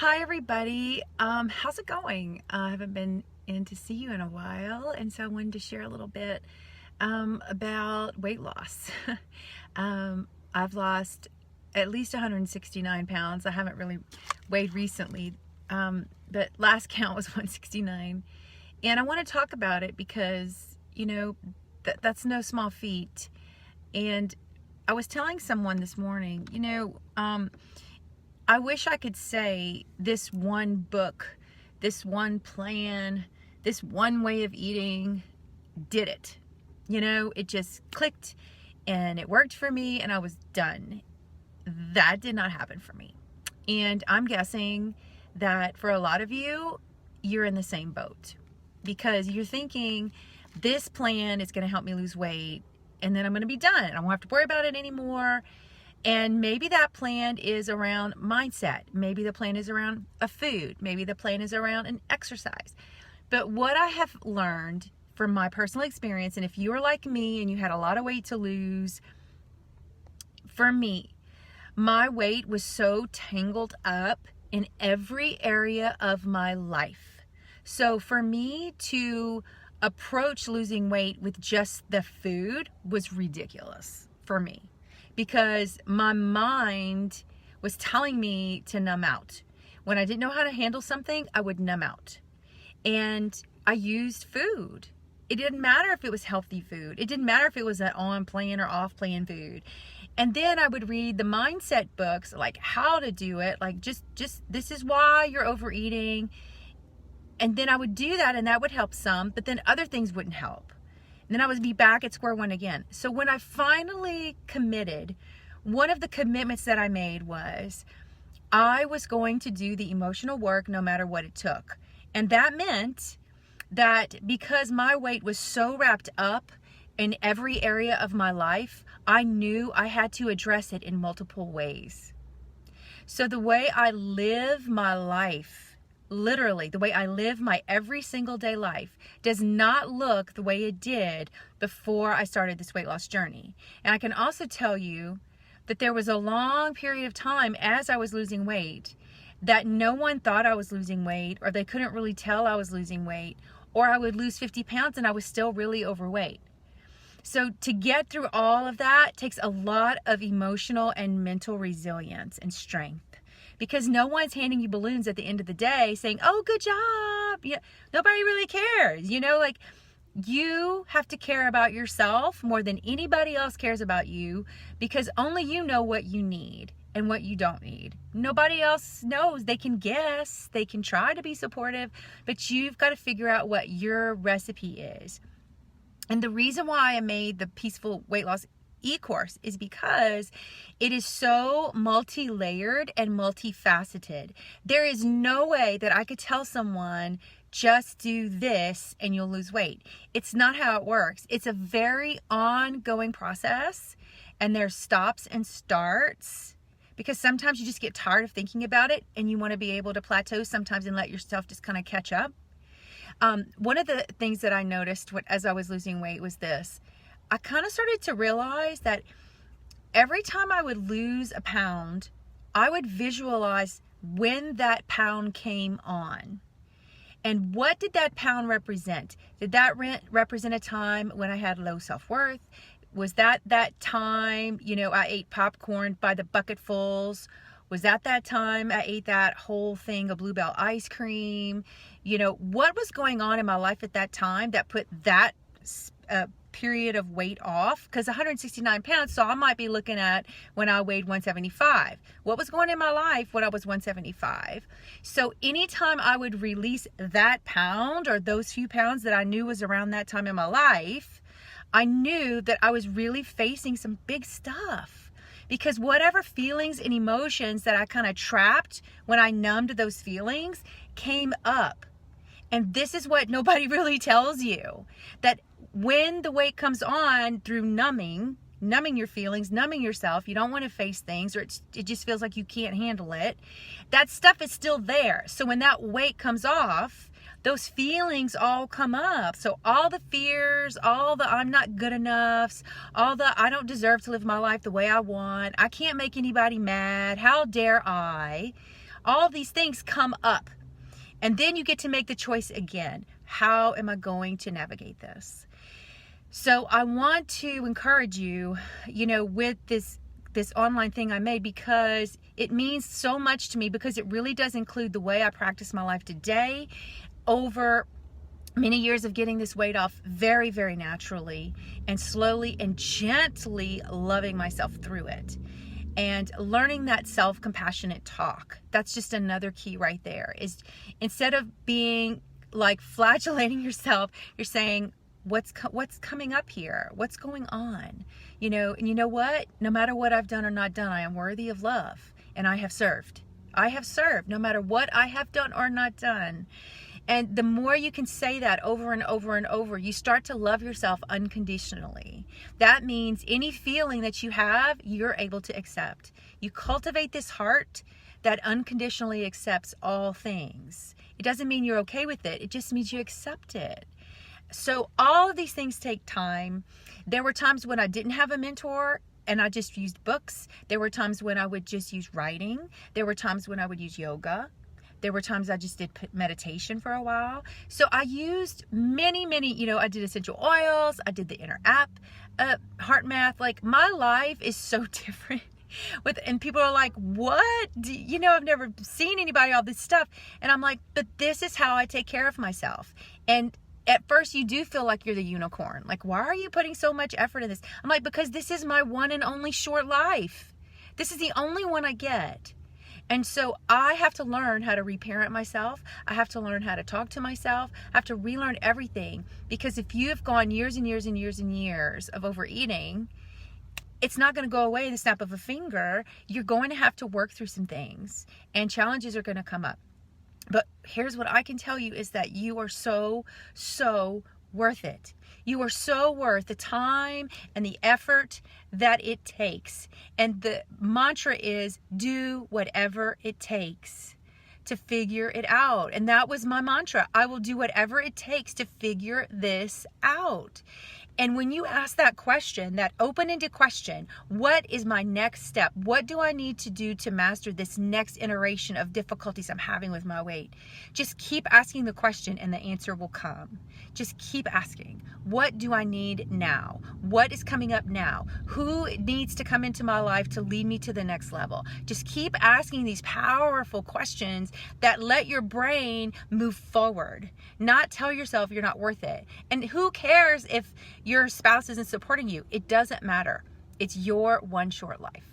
Hi everybody. How's it going? I haven't been in to see you in a while, and so I wanted to share a little bit about weight loss. I've lost at least 169 pounds. I haven't really weighed recently, but last count was 169. And I want to talk about it because, that's no small feat. And I was telling someone this morning, I wish I could say this one book, this one plan, this one way of eating did it. It just clicked and it worked for me and I was done. That did not happen for me. And I'm guessing that for a lot of you, you're in the same boat because you're thinking this plan is going to help me lose weight and then I'm going to be done. I won't have to worry about it anymore. And maybe that plan is around mindset. Maybe the plan is around a food. Maybe the plan is around an exercise. But what I have learned from my personal experience, and if you are like me and you had a lot of weight to lose, for me, my weight was so tangled up in every area of my life. So for me to approach losing weight with just the food was ridiculous for me, because my mind was telling me to numb out. When I didn't know how to handle something, I would numb out. And I used food. It didn't matter if it was healthy food. It didn't matter if it was an on-plan or off-plan food. And then I would read the mindset books, like how to do it, like just this is why you're overeating. And then I would do that and that would help some, but then other things wouldn't help. And then I would be back at square one again. So when I finally committed, one of the commitments that I made was I was going to do the emotional work no matter what it took. And that meant that because my weight was so wrapped up in every area of my life, I knew I had to address it in multiple ways. So the way I live my life, literally, the way I live my every single day life does not look the way it did before I started this weight loss journey. And I can also tell you that there was a long period of time as I was losing weight that no one thought I was losing weight, or they couldn't really tell I was losing weight, or I would lose 50 pounds and I was still really overweight. So to get through all of that takes a lot of emotional and mental resilience and strength. Because no one's handing you balloons at the end of the day saying, oh, good job. Nobody really cares. You have to care about yourself more than anybody else cares about you, because only you know what you need and what you don't need. Nobody else knows. They can guess, they can try to be supportive, but you've got to figure out what your recipe is. And the reason why I made the Peaceful Weight Loss e-course is because it is so multi-layered and multifaceted. There is no way that I could tell someone just do this and you'll lose weight. It's not how it works. It's a very ongoing process, and there's stops and starts, because sometimes you just get tired of thinking about it and you want to be able to plateau sometimes and let yourself just kind of catch up. One of the things that I noticed as I was losing weight was this. I kind of started to realize that every time I would lose a pound, I would visualize when that pound came on. And what did that pound represent? Did that represent a time when I had low self-worth? Was that time, I ate popcorn by the bucketfuls? Was that time I ate that whole thing of Bluebell ice cream? What was going on in my life at that time that put that period of weight off? Because 169 pounds, so I might be looking at when I weighed 175. What was going on in my life when I was 175? So anytime I would release that pound or those few pounds that I knew was around that time in my life, I knew that I was really facing some big stuff. Because whatever feelings and emotions that I kind of trapped when I numbed those feelings came up. And this is what nobody really tells you, that when the weight comes on through numbing your feelings, numbing yourself, you don't want to face things, or it just feels like you can't handle it, that stuff is still there. So when that weight comes off, those feelings all come up. So all the fears, all the I'm not good enough, all the I don't deserve to live my life the way I want, I can't make anybody mad, how dare I, All these things come up. And then you get to make the choice again. How am I going to navigate this? So I want to encourage you, with this online thing I made, because it means so much to me, because it really does include the way I practice my life today over many years of getting this weight off very, very naturally and slowly and gently loving myself through it. And learning that self-compassionate talk. That's just another key right there, is instead of being like flagellating yourself, you're saying, what's coming up here? What's going on? And you know what? No matter what I've done or not done, I am worthy of love, and I have served. I have served no matter what I have done or not done. And the more you can say that over and over and over, you start to love yourself unconditionally. That means any feeling that you have, you're able to accept. You cultivate this heart that unconditionally accepts all things. It doesn't mean you're okay with it. It just means you accept it. So all of these things take time. There were times when I didn't have a mentor and I just used books. There were times when I would just use writing. There were times when I would use yoga. There were times I just did meditation for a while. So I used many, I did essential oils. I did the inner app, heart math. Like, my life is so different. And people are like, what? I've never seen anybody, all this stuff. And I'm like, but this is how I take care of myself. And at first you do feel like you're the unicorn. Like, why are you putting so much effort in this? I'm like, because this is my one and only short life. This is the only one I get. And so I have to learn how to reparent myself. I have to learn how to talk to myself. I have to relearn everything. Because if you have gone years and years and years and years of overeating, it's not going to go away the snap of a finger. You're going to have to work through some things, and challenges are going to come up. But here's what I can tell you, is that you are so, so worth it. You are so worth the time and the effort that it takes. And the mantra is, do whatever it takes to figure it out. And that was my mantra. I will do whatever it takes to figure this out. And when you ask that question, that open-ended question, what is my next step? What do I need to do to master this next iteration of difficulties I'm having with my weight? Just keep asking the question and the answer will come. Just keep asking. What do I need now? What is coming up now? Who needs to come into my life to lead me to the next level? Just keep asking these powerful questions that let your brain move forward, not tell yourself you're not worth it. And who cares if your spouse isn't supporting you? It doesn't matter. It's your one short life.